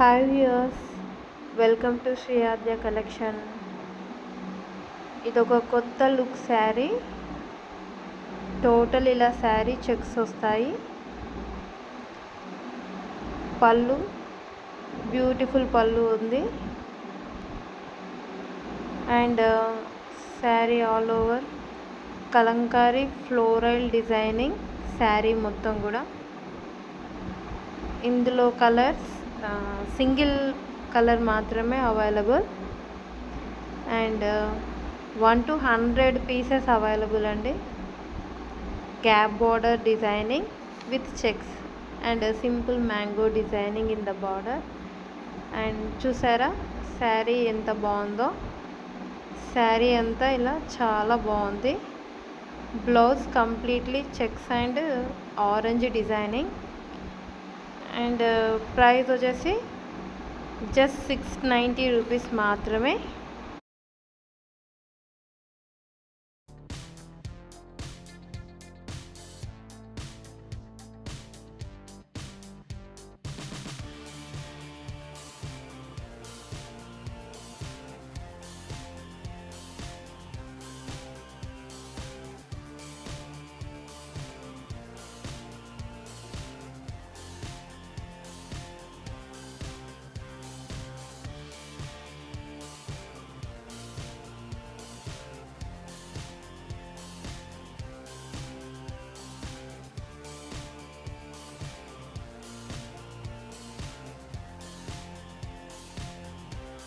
Hi viewers, welcome to Shri Adya collection. ఇదొక కొత్త look sari. Total ఇలా శారీ చెక్స్ వస్తాయి. పళ్ళు బ్యూటిఫుల్ పళ్ళు ఉంది. And sari all over Kalamkari floral designing sari మొత్తం కూడా. ఇందులో కలర్స్ సింగిల్ కలర్ మాత్రమే available. And 1 to 100 pieces available అండి. Gap border designing with checks and simple mango designing in the border. And చూసారా శారీ ఎంత బాగుందో. శారీ అంతా ఇలా చాలా బాగుంది. Blouse completely checks and orange designing. And price వచ్చేసి జస్ట్ 690 రూపీస్ మాత్రమే.